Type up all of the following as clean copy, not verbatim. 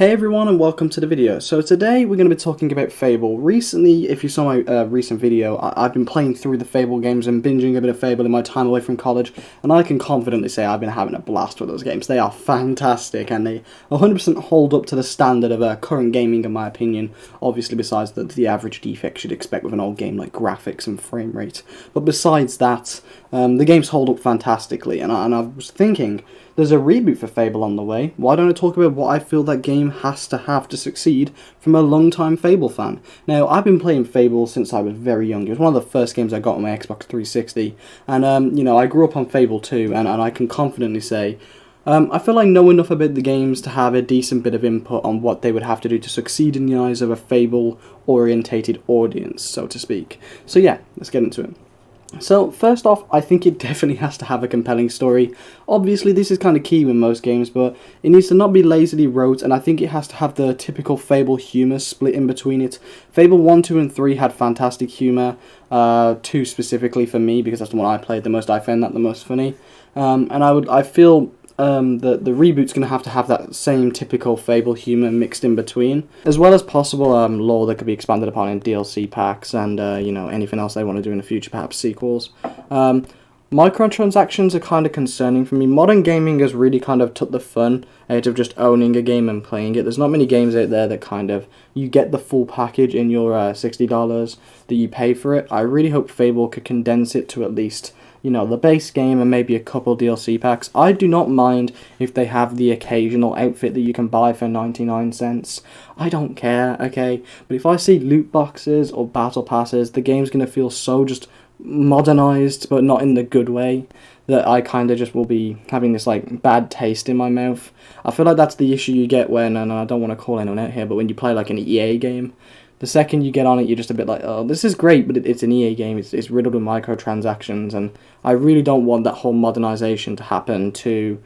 Hey everyone and welcome to the video. So today we're going to be talking about Fable. Recently, if you saw my recent video, I've been playing through the Fable games and binging a bit of Fable in my time away from college, and I can confidently say I've been having a blast with those games. They are fantastic and they 100% hold up to the standard of current gaming in my opinion, obviously besides the average defects you'd expect with an old game like graphics and frame rate. But besides that, the games hold up fantastically, and I was thinking, there's a reboot for Fable on the way. Why don't I talk about what I feel that game has to have to succeed from a long-time Fable fan? Now, I've been playing Fable since I was very young. It was one of the first games I got on my Xbox 360. And, I grew up on Fable 2, and I can confidently say, I feel I know enough about the games to have a decent bit of input on what they would have to do to succeed in the eyes of a Fable-orientated audience, so to speak. So yeah, let's get into it. So, first off, I think it definitely has to have a compelling story. Obviously, this is kind of key with most games, but it needs to not be lazily wrote, and I think it has to have the typical Fable humour split in between it. Fable 1, 2, and 3 had fantastic humour, 2 specifically for me, because that's the one I played the most. I found that the most funny. I feel the reboot's going to have that same typical Fable humour mixed in between, as well as possible lore that could be expanded upon in DLC packs and anything else they want to do in the future, perhaps sequels. Microtransactions are kind of concerning for me. Modern gaming has really kind of took the fun out of just owning a game and playing it. There's not many games out there that kind of, you get the full package in your $60 that you pay for it. I really hope Fable could condense it to at least, the base game and maybe a couple DLC packs. I do not mind if they have the occasional outfit that you can buy for 99 cents. I don't care, okay? But if I see loot boxes or battle passes, the game's going to feel so just modernized, but not in the good way, that I kind of just will be having this, bad taste in my mouth. I feel like that's the issue you get when, and I don't want to call anyone out here, but when you play, an EA game, the second you get on it, you're just a bit like, oh, this is great, but it's an EA game. It's riddled with microtransactions, and I really don't want that whole modernization to happen to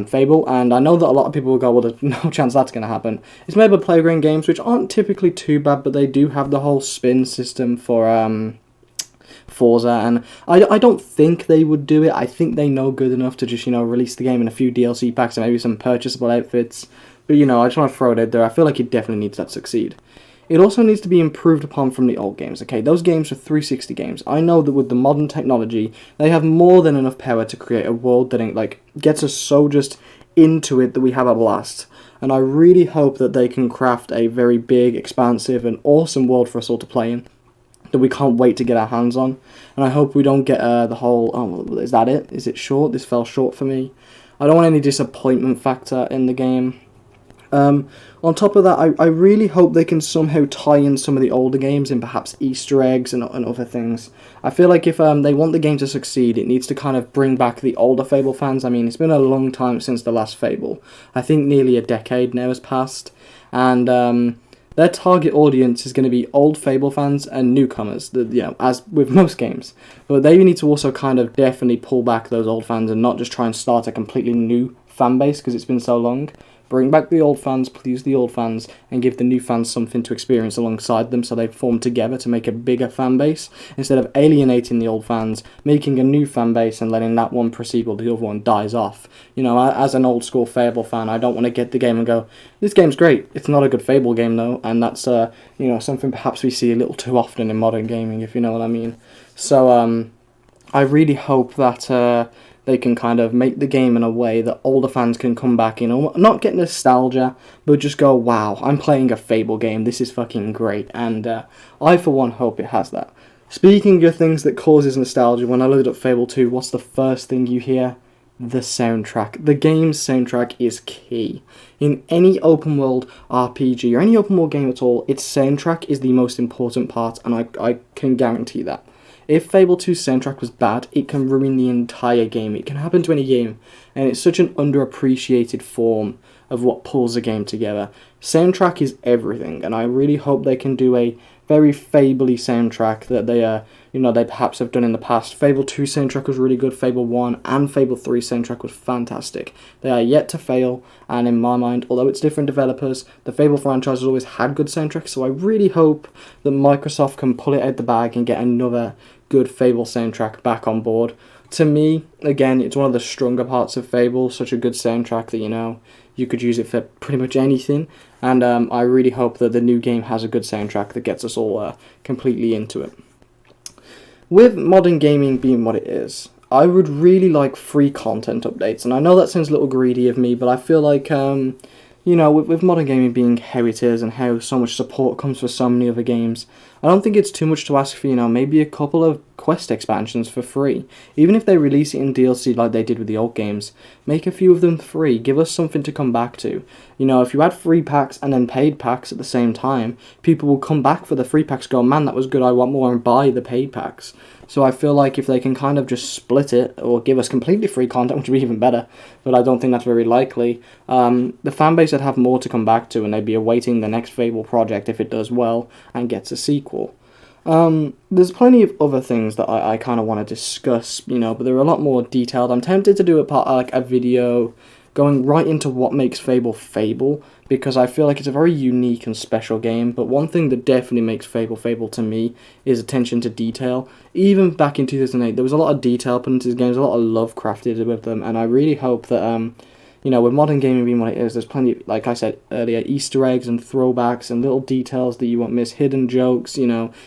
Fable. And I know that a lot of people will go, well, there's no chance that's going to happen. It's made by Playground Games, which aren't typically too bad, but they do have the whole spin system for Forza, and I don't think they would do it. I think they know good enough to just, release the game in a few DLC packs and maybe some purchasable outfits. But, I just want to throw it out there. I feel like it definitely needs that to succeed. It also needs to be improved upon from the old games, okay? Those games are 360 games. I know that with the modern technology, they have more than enough power to create a world that, gets us so just into it that we have a blast. And I really hope that they can craft a very big, expansive, and awesome world for us all to play in that we can't wait to get our hands on. And I hope we don't get the whole, oh, is that it? Is it short? This fell short for me. I don't want any disappointment factor in the game. On top of that, I really hope they can somehow tie in some of the older games and perhaps Easter eggs and other things. I feel like if they want the game to succeed, it needs to kind of bring back the older Fable fans. I mean, it's been a long time since the last Fable. I think nearly a decade now has passed, and their target audience is going to be old Fable fans and newcomers, as with most games. But they need to also kind of definitely pull back those old fans and not just try and start a completely new fan base because it's been so long. Bring back the old fans, please the old fans, and give the new fans something to experience alongside them so they form together to make a bigger fan base, instead of alienating the old fans, making a new fan base and letting that one proceed while the other one dies off. As an old school Fable fan, I don't want to get the game and go, this game's great, it's not a good Fable game though, and that's, something perhaps we see a little too often in modern gaming, if you know what I mean. So, I really hope that, they can kind of make the game in a way that older fans can come back, not get nostalgia, but just go, wow, I'm playing a Fable game, this is fucking great, and I for one hope it has that. Speaking of things that causes nostalgia, when I loaded up Fable 2, what's the first thing you hear? The soundtrack. The game's soundtrack is key. In any open world RPG, or any open world game at all, its soundtrack is the most important part, and I can guarantee that. If Fable 2's soundtrack was bad, it can ruin the entire game. It can happen to any game, and it's such an underappreciated form of what pulls a game together. Soundtrack is everything, and I really hope they can do a very Fable-y soundtrack that they perhaps have done in the past. Fable 2 soundtrack was really good, Fable 1 and Fable 3 soundtrack was fantastic. They are yet to fail, and in my mind, although it's different developers, the Fable franchise has always had good soundtracks, so I really hope that Microsoft can pull it out the bag and get another good Fable soundtrack back on board. To me, again, it's one of the stronger parts of Fable, such a good soundtrack that, You could use it for pretty much anything, and I really hope that the new game has a good soundtrack that gets us all completely into it. With modern gaming being what it is, I would really like free content updates, and I know that sounds a little greedy of me, but I feel like, with modern gaming being how it is and how so much support comes for so many other games, I don't think it's too much to ask for, maybe a couple of quest expansions for free. Even if they release it in DLC like they did with the old games, make a few of them free, give us something to come back to. If you add free packs and then paid packs at the same time, people will come back for the free packs, go, man, that was good, I want more, and buy the paid packs. So I feel like if they can kind of just split it, or give us completely free content, which would be even better, but I don't think that's very likely, the fanbase would have more to come back to, and they'd be awaiting the next Fable project if it does well and gets a sequel. There's plenty of other things that I kind of want to discuss, but they're a lot more detailed. I'm tempted to do a video going right into what makes Fable Fable, because I feel like it's a very unique and special game, but one thing that definitely makes Fable Fable to me is attention to detail. Even back in 2008, there was a lot of detail put into these games, a lot of love crafted with them, and I really hope that, with modern gaming being what it is, there's plenty, like I said earlier, Easter eggs and throwbacks and little details that you won't miss, hidden jokes,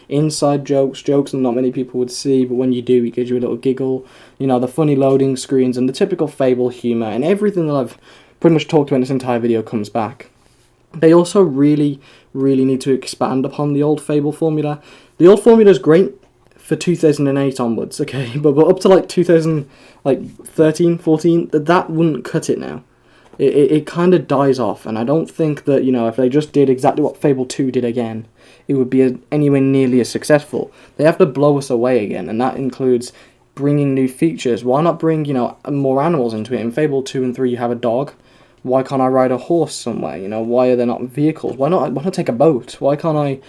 inside jokes that not many people would see, but when you do, it gives you a little giggle, the funny loading screens and the typical Fable humour, and everything that I've pretty much talked about in this entire video comes back. They also really, really need to expand upon the old Fable formula. The old formula is great for 2008 onwards, okay, but up to 2013, 14, that wouldn't cut it now. It kind of dies off, and I don't think that, if they just did exactly what Fable 2 did again, it would be anywhere nearly as successful. They have to blow us away again, and that includes bringing new features. Why not bring, more animals into it? In Fable 2 and 3, you have a dog. Why can't I ride a horse somewhere? Why are there not vehicles? Why not take a boat? Why can't I,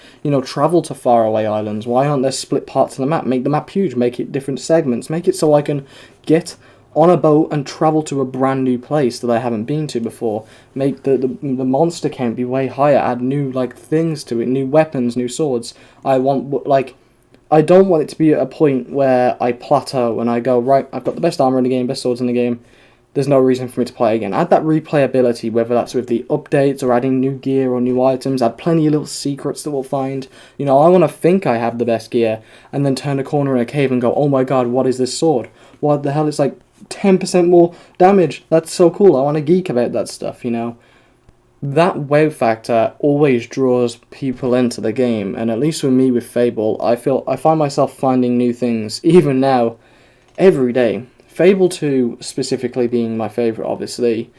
travel to faraway islands? Why aren't there split parts of the map? Make the map huge, make it different segments, make it so I can get on a boat and travel to a brand new place that I haven't been to before. Make the monster count be way higher, add new, things to it, new weapons, new swords. I don't want it to be at a point where I plateau and I go, right, I've got the best armor in the game, best swords in the game, there's no reason for me to play again. Add that replayability, whether that's with the updates or adding new gear or new items. Add plenty of little secrets that we'll find. I want to think I have the best gear and then turn a corner in a cave and go, oh my god, what is this sword? What the hell? It's 10% more damage. That's so cool. I want to geek about that stuff, That wow factor always draws people into the game, and at least with me with Fable, I find myself finding new things, even now, every day. Fable 2 specifically being my favourite, obviously.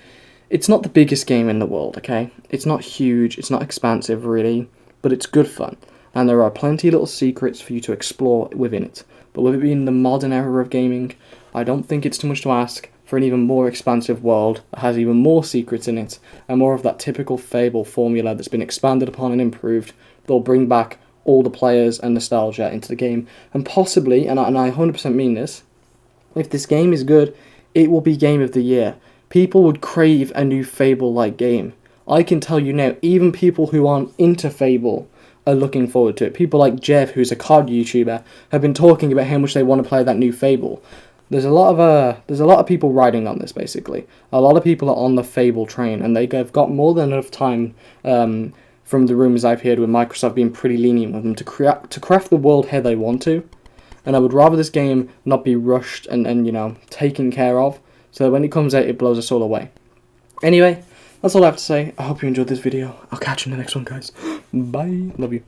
It's not the biggest game in the world, okay? It's not huge, it's not expansive really, but it's good fun. And there are plenty of little secrets for you to explore within it. But with it being the modern era of gaming, I don't think it's too much to ask for an even more expansive world that has even more secrets in it, and more of that typical Fable formula that's been expanded upon and improved. They'll bring back all the players and nostalgia into the game, and possibly, and I 100% mean this, if this game is good, it will be Game of the Year. People would crave a new Fable-like game. I can tell you now, even people who aren't into Fable are looking forward to it. People like Jeff, who's a COD YouTuber, have been talking about how much they want to play that new Fable. There's a lot of people riding on this, basically. A lot of people are on the Fable train, and they've got more than enough time, from the rumours I've heard, with Microsoft being pretty lenient with them to craft the world how they want to. And I would rather this game not be rushed and taken care of, so that when it comes out, it blows us all away. Anyway, that's all I have to say. I hope you enjoyed this video. I'll catch you in the next one, guys. Bye. Love you.